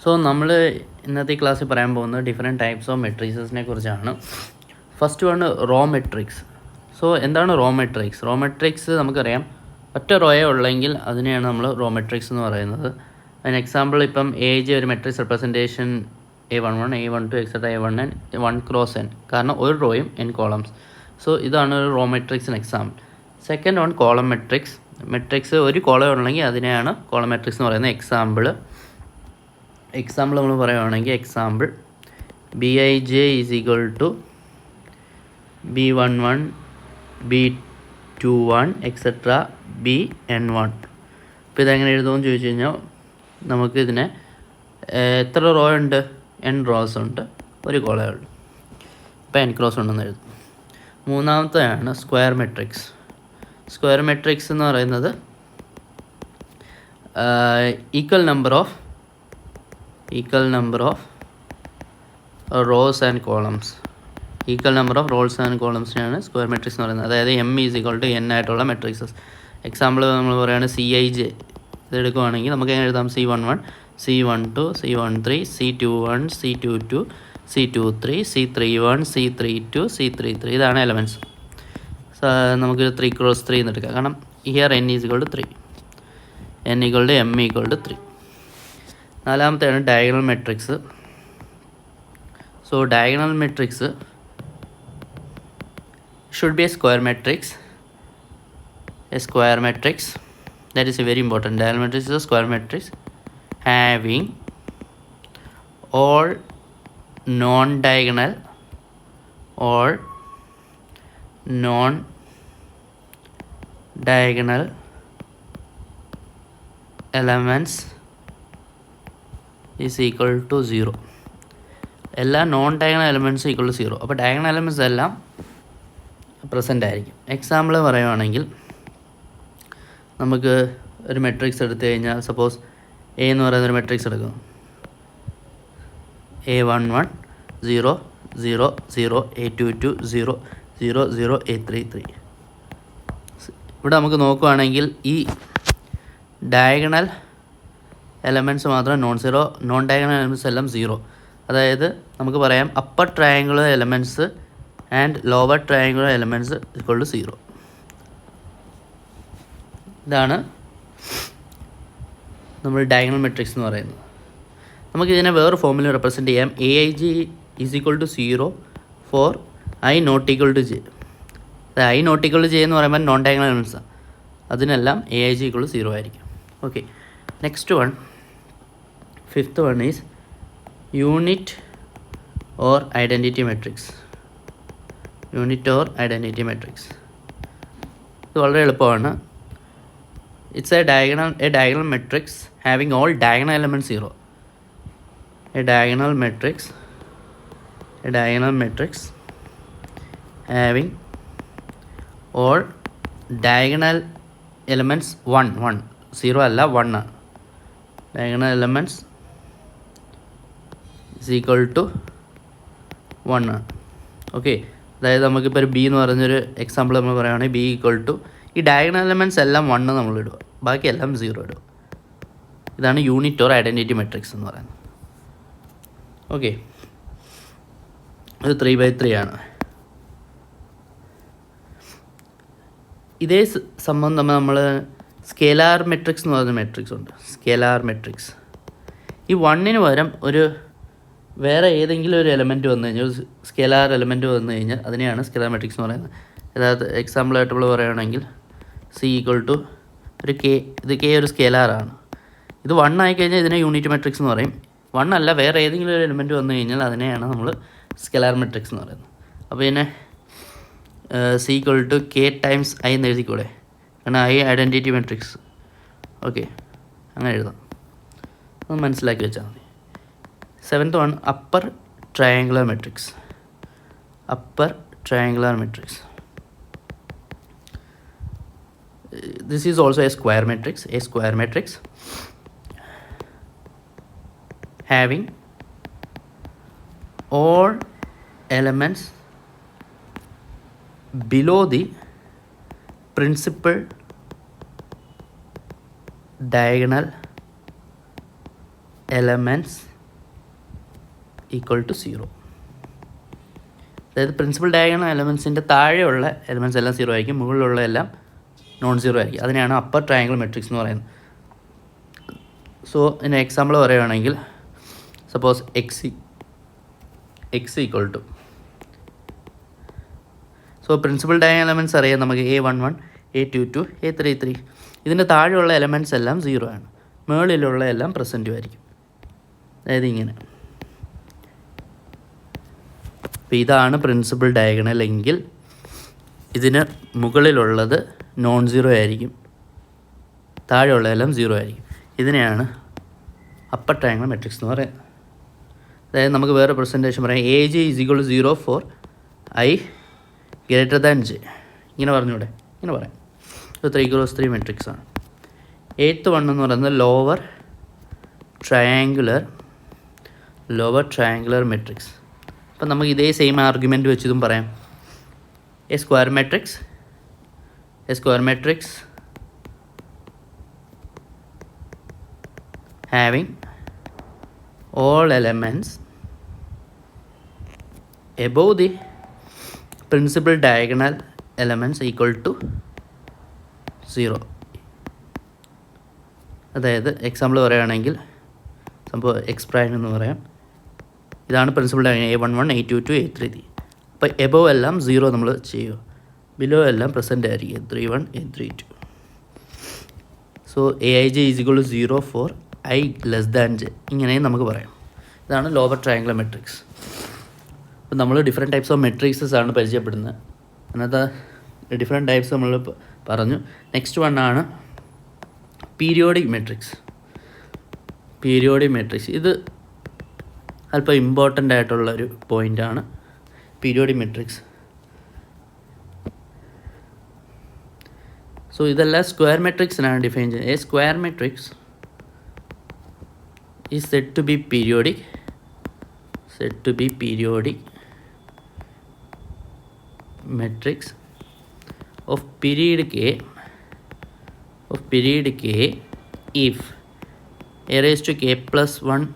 So നമ്മൾ ഇന്നത്തെ ക്ലാസ്സിൽ പറയാൻ പോകുന്നത് ഡിഫറെൻറ്റ് ടൈപ്സ് ഓഫ് മെട്രിക്സിനെ കുറിച്ചാണ്. First one raw matrix. So എന്താണ് റോ മെട്രിക്സ്? റോ മെട്രിക്സ് നമുക്കറിയാം, ഒറ്റ റോയെ ഉള്ളെങ്കിൽ അതിനെയാണ് നമ്മൾ റോ മെട്രിക്സ് എന്ന് പറയുന്നത്. അതിന് എക്സാമ്പിൾ ഇപ്പം A ഒരു matrix representation A11 A12 etcetera A1n 1 cross n, കാരണം ഒരു റോയും n കോളംസ്. സോ ഇതാണ് ഒരു റോ മെട്രിക്സിന് example. Second one column matrix. Matrix ഒരു കോളം ഉണ്ടെങ്കിൽ അതിനെയാണ് കോളം മെട്രിക്സ് എന്ന് പറയുന്നത്. എക്സാമ്പിൾ നമ്മൾ പറയുകയാണെങ്കിൽ example Bij is equal to B11 B21 etcetera Bn1. ഇപ്പോൾ ഇതെങ്ങനെ എഴുതുമെന്ന് ചോദിച്ചു കഴിഞ്ഞാൽ നമുക്ക് ഇതിനെ എത്ര റോ ഉണ്ട്? n റോസ് ഉണ്ട്, ഒരു കോളേ ഉള്ളൂ, ഇപ്പോൾ n ക്രോസ് ഉണ്ടെന്ന് എഴുതും. മൂന്നാമത്തെയാണ് സ്ക്വയർ മെട്രിക്സ്. സ്ക്വയർ മെട്രിക്സ് എന്ന് പറയുന്നത് equal number of rows and columns. Equal number of rows and കോളംസിനാണ് സ്ക്വയർ മെട്രിക്സ് എന്ന് പറയുന്നത്. അതായത് m is equal to n ആയിട്ടുള്ള മെട്രിക്സസ്. എക്സാമ്പിൾ നമ്മൾ പറയുകയാണ് Cij. ഇതെടുക്കുകയാണെങ്കിൽ നമുക്ക് എങ്ങനെ എഴുതാം? C11 C12 C13 C21 C22 C23 C31 C32 C33. ഇതാണ് എലമെൻറ്റ്സ്. നമുക്ക് 3 ക്രോസ് 3 എന്ന് എടുക്കാം, കാരണം here n is equal to 3, n equal to m equal to 3. നാലാമത്തെയാണ് diagonal matrix. So diagonal matrix should be a square matrix. That is very important. Diagonal matrix is a square matrix having all non-diagonal elements is equal to 0. എല്ലാ non diagonal എലമെൻറ്റ്സും equal to 0. അപ്പോൾ diagonal elements എല്ലാം present ആയിരിക്കും. Example പറയുവാണെങ്കിൽ നമുക്ക് ഒരു matrix എടുത്തു കഴിഞ്ഞാൽ, suppose A എന്ന് പറയുന്നൊരു മെട്രിക്സ് എടുക്കുന്നു. A11 0 0 0 A22 0 0 0 A33. ഇവിടെ നമുക്ക് നോക്കുകയാണെങ്കിൽ ഈ ഡയഗണൽ എലമെൻറ്റ്സ് മാത്രം നോൺ ഡയഗണൽ എലമെൻറ്റ്സ് എല്ലാം 0. അതായത് നമുക്ക് പറയാം upper triangular elements and lower triangular elements equal to 0. ഇതാണ് നമ്മൾ ഡയഗണൽ മെട്രിക്സ് എന്ന് പറയുന്നത്. നമുക്കിതിനെ വേറെ ഫോമിൽ റെപ്രസെൻറ്റ് ചെയ്യാം. Aij is equal to 0 for I not equal to j. I not equal to j എന്ന് പറയുമ്പോൾ നോൺ ഡയഗണൽ എലമെൻറ്റ്സാണ്. അതിനെല്ലാം Aij ഈക്വൽ ടു 0 ആയിരിക്കും. Okay, next one, fifth one is unit or identity matrix. ഇത് വളരെ എളുപ്പമാണ്. It's A diagonal matrix having all diagonal elements 0. A diagonal matrix having all diagonal elements 1 0 അല്ല 1 ആണ്. diagonal elements is equal to 1 ആണ്. Okay, അതായത് നമുക്കിപ്പോൾ ഒരു B എന്ന് പറയുന്നൊരു എക്സാമ്പിൾ നമ്മൾ പറയുകയാണെങ്കിൽ ബി ഈക്വൽ ടു ഈ ഡയഗണൽ എലമെൻറ്റ്സ് എല്ലാം 1 നമ്മൾ ഇടുക, ബാക്കി എല്ലാം 0 ഇടുക. ഇതാണ് യൂണിറ്റ് ഓർ ഐഡൻറ്റിറ്റി മെട്രിക്സ് എന്ന് പറയുന്നത്. ഓക്കെ, ഇത് 3/3 ആണ്. ഇതേ സംബന്ധം നമ്മൾ സ്കേലാർ മെട്രിക്സ് എന്ന് പറയുന്ന മെട്രിക്സ് ഉണ്ട്. സ്കേലാർ മെട്രിക്സ് ഈ 1ന് പകരം ഒരു വേറെ ഏതെങ്കിലും ഒരു എലമെൻറ്റ് വന്നു കഴിഞ്ഞാൽ, ഒരു സ്കേലാർ എലമെൻറ്റ് വന്നു കഴിഞ്ഞാൽ അതിനെയാണ് സ്കേലാർ മെട്രിക്സ് എന്ന് പറയുന്നത്. അതായത് എക്സാമ്പിളായിട്ട് നമ്മൾ പറയുകയാണെങ്കിൽ C ഈക്വൽ ടു ഒരു K. ഇത് K ഒരു സ്കേലാറാണ്. ഇത് 1 ആയിക്കഴിഞ്ഞാൽ ഇതിനെ യൂണിറ്റ് മെട്രിക്സ് എന്ന് പറയും. 1 അല്ല, വേറെ ഏതെങ്കിലും ഒരു എലമെൻറ്റ് വന്നു കഴിഞ്ഞാൽ അതിനെയാണ് നമ്മൾ സ്കെലാർ മെട്രിക്സ് എന്ന് പറയുന്നത്. അപ്പോൾ ഇതിനെ C equal to K times I എന്ന് എഴുതിക്കൂടെ, കാരണം I ഐഡൻറ്റിറ്റി മെട്രിക്സ്. ഓക്കെ, അങ്ങനെ എഴുതാം, അത് മനസ്സിലാക്കി വെച്ചാൽ മതി. Seventh one, upper triangular matrix. This is also a square matrix having all elements below the principal diagonal elements equal to 0. അതായത് principal diagonal എലമെൻസിൻ്റെ താഴെയുള്ള എലമെൻറ്റ്സ് എല്ലാം 0 ആയിരിക്കും, മുകളിലുള്ള എല്ലാം നോൺ 0 ആയിരിക്കും. അതിനെയാണ് അപ്പർ ട്രയാങ്കിൾ മെട്രിക്സ് എന്ന് പറയുന്നത്. സോ ഇതിന് എക്സാമ്പിൾ പറയുകയാണെങ്കിൽ suppose X equal to, so principal diagonal elements അറിയാം നമുക്ക് A11, A22, A33. ഇതിൻ്റെ താഴെയുള്ള എലമെൻറ്റ്സ് എല്ലാം 0 ആണ്, മുകളിലുള്ള എല്ലാം പ്രസൻറ്റും ആയിരിക്കും. അതായത് ഇങ്ങനെ. അപ്പോൾ ഇതാണ് പ്രിൻസിപ്പൽ ഡയഗണൽ എങ്കിൽ ഇതിന് മുകളിലുള്ളത് നോൺ 0 ആയിരിക്കും, താഴെയുള്ള എല്ലാം 0 ആയിരിക്കും. ഇതിനെയാണ് അപ്പർ ട്രയാങ്കിൾ മെട്രിക്സ് എന്ന് പറയുന്നത്. അതായത് നമുക്ക് വേറെ പ്രസൻറ്റേഷൻ പറയാം, AJ = 0 for I greater than J. ഇങ്ങനെ പറഞ്ഞൂടെ? ഇങ്ങനെ പറയാം. ഇത് 3x3 മെട്രിക്സ് ആണ്. 8th വൺ എന്ന് പറയുന്നത് ലോവർ ട്രയാങ്കുലർ മെട്രിക്സ്. അപ്പം നമുക്ക് ഇതേ സെയിം ആർഗ്യുമെൻറ്റ് വെച്ച് ഇതും പറയാം. A square matrix having all elements above the principal diagonal elements equal to 0. അതായത് എക്സാമ്പിൾ പറയുകയാണെങ്കിൽ സംഭവം എക്സ് പ്രൈം എന്ന് പറയാം. ഇതാണ് principal diagonal A11, A22, A33. അപ്പോൾ എബോവ് എല്ലാം 0 നമ്മൾ ചെയ്യുക, ബിലോ എല്ലാം പ്രസൻറ്റ് ആയിരിക്കും A31, A32. So AIJ = 0 for I less than J. ഇങ്ങനെയും നമുക്ക് പറയാം. ഇതാണ് ലോവർ ട്രയാങ്കുലർ മെട്രിക്സ്. അപ്പോൾ നമ്മൾ ഡിഫറെൻറ്റ് ടൈപ്സ് ഓഫ് മെട്രിക്സസ് ആണ് പരിചയപ്പെടുന്നത്. അതിനകത്ത് ഡിഫറെൻറ്റ് ടൈപ്സ് നമ്മൾ പറഞ്ഞു. നെക്സ്റ്റ് വൺ ആണ് പീരിയോഡിക് മെട്രിക്സ്. ഇത് അല്പം ഇമ്പോർട്ടൻ്റ് ആയിട്ടുള്ളൊരു പോയിൻ്റാണ് പീരിയോഡിക് മെട്രിക്സ്. സോ ഇതെല്ലാം സ്ക്വയർ മെട്രിക്സിനാണ് ഡിഫൈൻ ചെയ്യുന്നത്. A square matrix is said to be periodic matrix of period k if a raised to k plus 1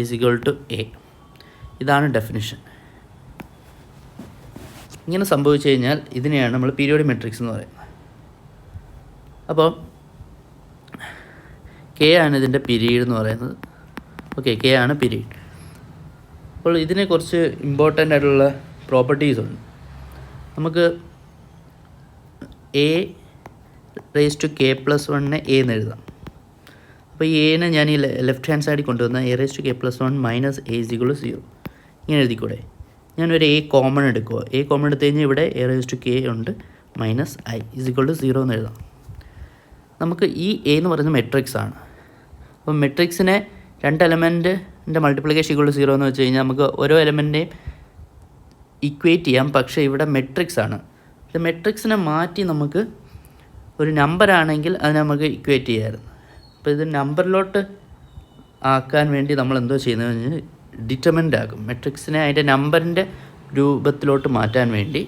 is equal to a. ഇതാണ് definition. ഇങ്ങനെ സംഭവിച്ചു കഴിഞ്ഞാൽ ഇതിനെയാണ് നമ്മൾ പീരിയോഡിക് മെട്രിക്സ് എന്ന് പറയുന്നത്. അപ്പോൾ കെ ആണ് ഇതിൻ്റെ പീരീഡ് എന്ന് പറയുന്നത്. ഓക്കെ, കെ ആണ് പീരീഡ്. അപ്പോൾ ഇതിനെ കുറച്ച് ഇമ്പോർട്ടൻ്റ് ആയിട്ടുള്ള പ്രോപ്പർട്ടീസ് ഉണ്ട്. നമുക്ക് a raised to k plus 1 a എന്ന് എഴുതാം. അപ്പോൾ ഈ എനെ ഞാൻ ഈ ലെഫ്റ്റ് ഹാൻഡ് സൈഡിൽ കൊണ്ടുവന്ന a raised to k plus 1 minus a is equal to 0 ഇങ്ങനെ എഴുതിക്കൂടെ? ഞാനൊരു a കോമൺ എടുക്കുക. a കോമൺ എടുത്തു കഴിഞ്ഞാൽ ഇവിടെ a raised to k ഉണ്ട്, minus i is equal to 0 എന്ന് എഴുതാം. നമുക്ക് ഈ a എന്ന് പറയുന്നത് മെട്രിക്സ് ആണ്. അപ്പം മെട്രിക്സിനെ രണ്ട് എലമെൻറ്റിൻ്റെ മൾട്ടിപ്ലിക്കേഷൻ ഈക്വൽ ടു 0 എന്ന് വെച്ച് കഴിഞ്ഞാൽ നമുക്ക് ഓരോ എലമെൻറ്റിനെയും ഇക്വേറ്റ് ചെയ്യാം. പക്ഷേ ഇവിടെ മെട്രിക്സ് ആണ്. ഇത് മെട്രിക്സിനെ മാറ്റി നമുക്ക് ഒരു നമ്പറാണെങ്കിൽ അതിനെ നമുക്ക് ഇക്വേറ്റ് ചെയ്യാമായിരുന്നു. അപ്പോൾ ഇത് നമ്പറിലോട്ട് ആക്കാൻ വേണ്ടി നമ്മൾ എന്തോ ചെയ്യുന്നത് കഴിഞ്ഞാൽ ഡിറ്റർമിനൻ്റ് ആക്കും. മെട്രിക്സിനെ അതിൻ്റെ നമ്പറിൻ്റെ രൂപത്തിലോട്ട് മാറ്റാൻ വേണ്ടി,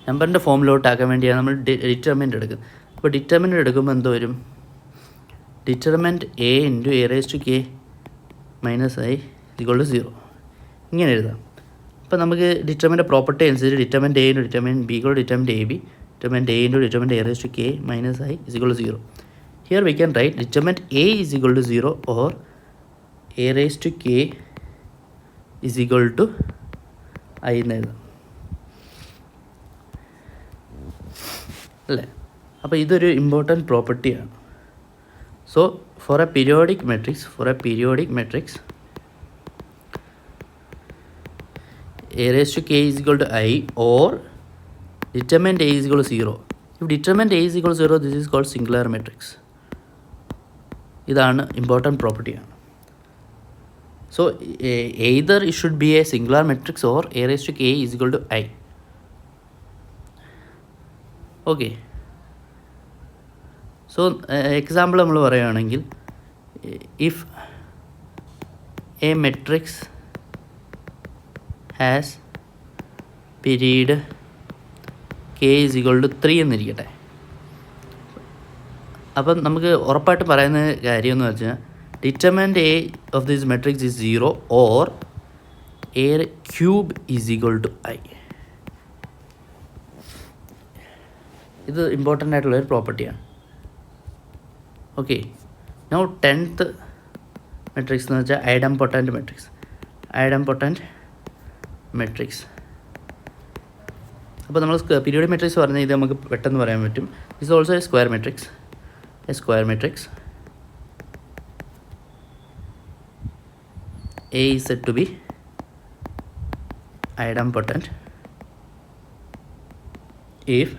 നമ്പറിൻ്റെ ഫോമിലോട്ടാക്കാൻ വേണ്ടിയാണ് നമ്മൾ ഡിറ്റർമിനൻ്റ് എടുക്കുന്നത്. അപ്പോൾ ഡിറ്റർമിനൻ്റ് എടുക്കുമ്പോൾ എന്തോ വരും? Determinant a × a raised to k minus i = 0 ഇങ്ങനെ എഴുതാം. അപ്പോൾ നമുക്ക് ഡിറ്റർമിൻ്റെ പ്രോപ്പർട്ടി അനുസരിച്ച് determinant a × determinant b = determinant ab, determinant a × determinant a raised to k minus i = 0. Here we can write determinant a is equal to 0 or a raised to k is equal to i എന്ന് എഴുതാം അല്ലേ? അപ്പോൾ ഇതൊരു important പ്രോപ്പർട്ടിയാണ്. So for a periodic matrix a raised to k is equal to i or determinant a is equal to 0. If determinant a is equal to 0, this is called singular matrix. ഇതാണ് important പ്രോപ്പർട്ടിയാണ്. So either it should be a singular matrix or a raised to k is equal to i. Okay, so example നമ്മൾ പറയുകയാണെങ്കിൽ if A matrix has period k is equal to 3 എന്നിരിക്കട്ടെ. അപ്പം നമുക്ക് ഉറപ്പായിട്ട് പറയുന്ന കാര്യം എന്ന് വെച്ചാൽ determinant a of this matrix is 0 or A cube is equal to I. ഇത് ഇമ്പോർട്ടൻ്റ് ആയിട്ടുള്ളൊരു പ്രോപ്പർട്ടിയാണ്. ഓക്കെ, നൗ 10th മെട്രിക്സ് എന്ന് വെച്ചാൽ ഐഡംപൊട്ടൻറ്റ് മെട്രിക്സ്. ഐഡംപൊട്ടൻറ്റ് മെട്രിക്സ്. അപ്പോൾ നമ്മൾ പീരിയോഡിക് മെട്രിക്സ് പറഞ്ഞാൽ ഇത് നമുക്ക് പെട്ടെന്ന് പറയാൻ പറ്റും. Is also A square matrix. A square matrix A is said to be idempotent if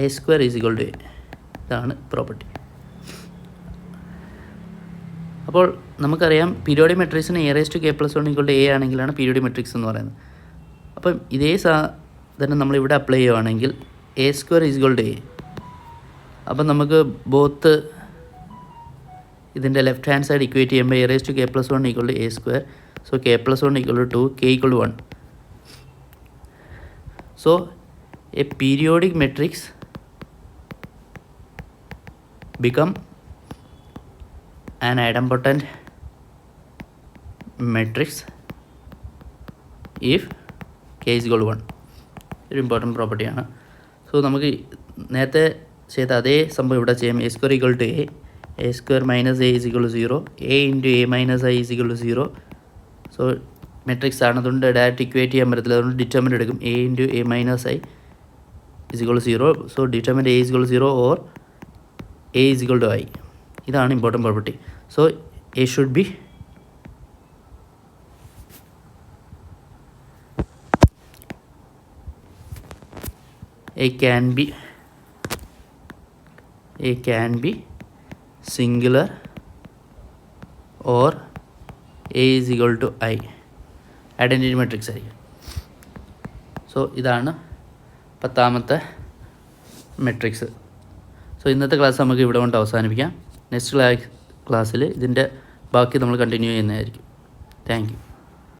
A square is equal to A. ഇതാണ് പ്രോപ്പർട്ടി. അപ്പോൾ നമുക്കറിയാം പീരിയോഡിക് മെട്രിക്സിന് A⁻k+1 = A ആണെങ്കിലാണ് പീരിയോഡിക് മെട്രിക്സ് എന്ന് പറയുന്നത്. അപ്പം ഇതേ സാധനം നമ്മളിവിടെ അപ്ലൈ ചെയ്യുവാണെങ്കിൽ A² = A. അപ്പം നമുക്ക് ബോത്ത് ഇതിൻ്റെ ലെഫ്റ്റ് ഹാൻഡ് സൈഡ് ഇക്വേറ്റ് ചെയ്യുമ്പോൾ A⁻k+1 = A². So k+1 = 2, k = 1. So A periodic matrix become an idempotent matrix if k is equal to 1. ഒരു ഇമ്പോർട്ടൻറ്റ് പ്രോപ്പർട്ടിയാണ്. സോ നമുക്ക് നേരത്തെ ചെയ്ത അതേ സംഭവം ഇവിടെ ചെയ്യാം. A² = A, A² - A is equal to 0, A into A minus I is equal to 0. So matrix ആണ്, അതുകൊണ്ട് ഡയറക്റ്റ് ഇക്വേറ്റ് ചെയ്യാൻ പറ്റത്തില്ല. അതുകൊണ്ട് ഡിറ്റർമിനൻ്റ് എടുക്കും. A into A minus I is equal to 0. So determinant A is equal to 0 or A is equal to I. ഇതാണ് important property. So A should be A can be singular or A is equal to I. Identity matrix ആയിരിക്കും. So ഇതാണ് 10th matrix. So ഇന്നത്തെ class നമുക്ക് ഇവിടെ കൊണ്ട് അവസാനിപ്പിക്കാം. Next ക്ലാസ്സിൽ ഇതിൻ്റെ ബാക്കി നമ്മൾ കണ്ടിന്യൂ ചെയ്യുന്നതായിരിക്കും. Thank you.